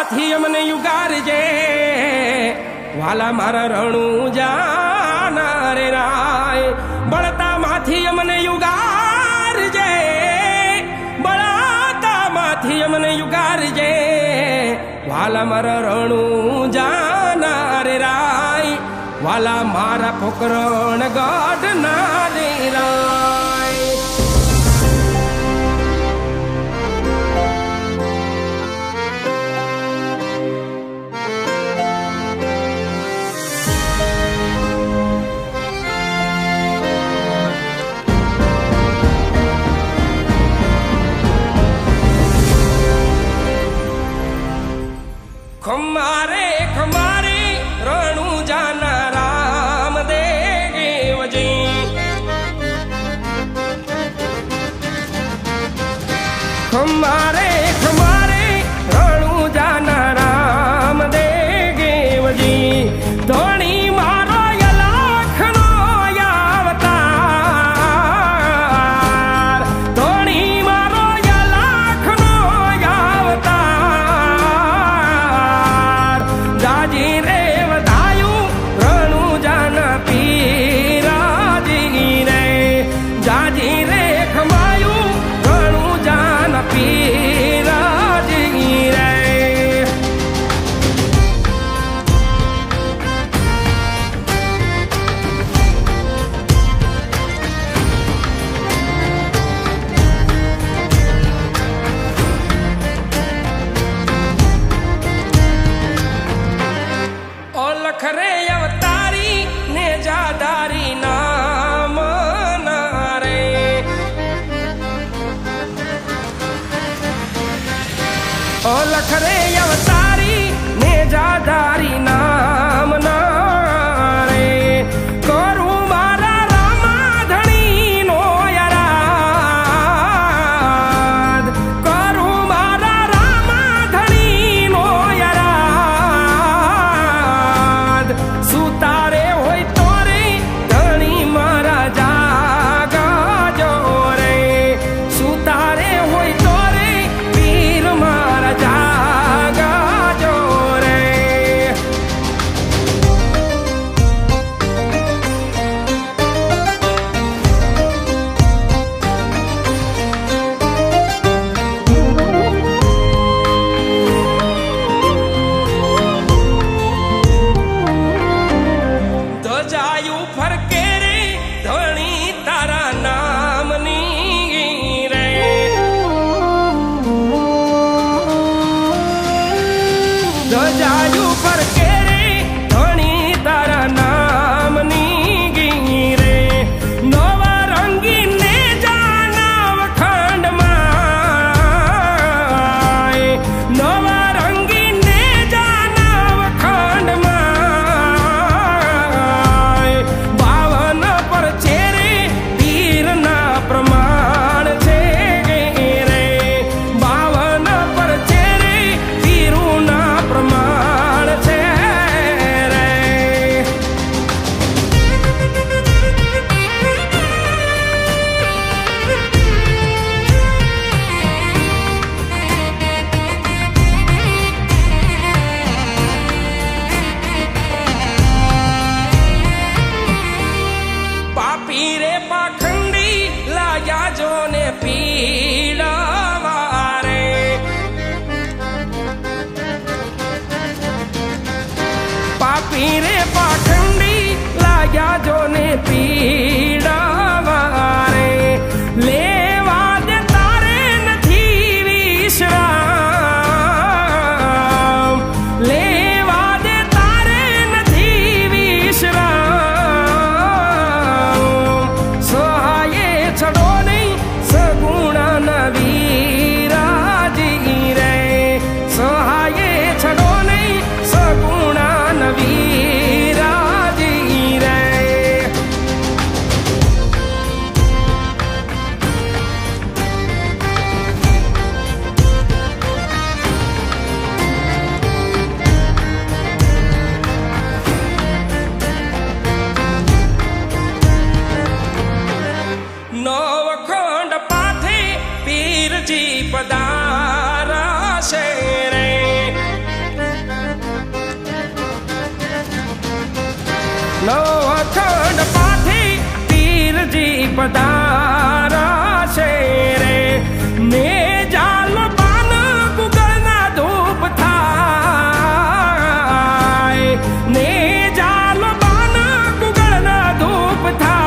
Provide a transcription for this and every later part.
માથી અમને યુગારજે વાલા મારા રણું જાના રે રાય બળતા માથી અમને યુગારજે બળતા માથી અમને યુગારજે વાલા મારા રણું જાના રે રાય વાલા મારા પોકરણ ગઢ ના રે રાય खमारे खमारे रणु जाना राम देवजी खमारे खमारे रणु जाना राम देवजी धोनी मारो यलाखनो यावतार धोनी मारो यलाखनो यावतार जाजी रे वधायु रणु जाना पीराजी रे जाजी रे खमायु रणु जाना पीराजी रे ओलख रे अवतारी ने जादारी नाम नारे ओलख रे अवतारी ने जादारी नाम नारे करू मारा रामाधणी नो यराद करू मारा रामाधणी नो यराद सुतारे होय तो रे धणी मारा जागा जो रे सुतारे होय तो रे वीर मारा जागा जो रे ધજાયું ફરકે રે ધણી તારા નામની રે ધજાયું ફરકે રે ધણી તારા નામની રે નવા રંગીને જાનવ ખંડમાં નવા રંગીને જાનવ ખંડમાં બાવન પર છે રે વીરના પ્રમાણ છે રે બાવન પર છે રે વીરુના પ્રમાણ છે રે પાપી રે પાખંડી લાગ્યા જો ને પીડાવા રે પાપી રે પાખંડી લાગ્યા જો ને પીડાવા રે લેવા દે તારે નથી વિશ્રામ લેવા દે તારે નથી વિશ્રામ સહાયે છડો નહીં સગુણા નવીરાજી રે સહાયે છડો નહીં સગુણા નવીરાજી રે નવખંડ પાથે પીરજી પધારા છે રે અખંડ પાઠે પીરજી પધારા છે રે ને જાલ પાન ગુગળના ધૂપ થાય ને જાલ પાન ગુગળના ધૂપ થાય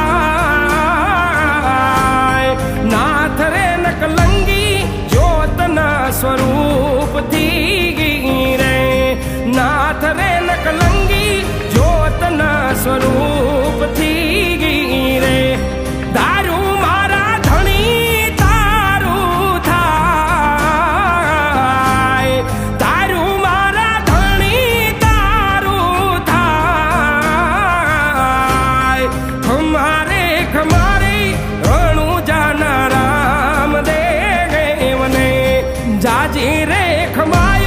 નાથ રે નકલંગી જ્યોતના સ્વરૂપથી રે નાથ રે નકલંગી જ્યોતના સ્વરૂપથી રે દારૂ મારા ધણી તારું થાય દારૂ મારા ધણી તારું થાય ખમારે ખમારે રણું જાના રામ દેવને જાજી રે ખમારે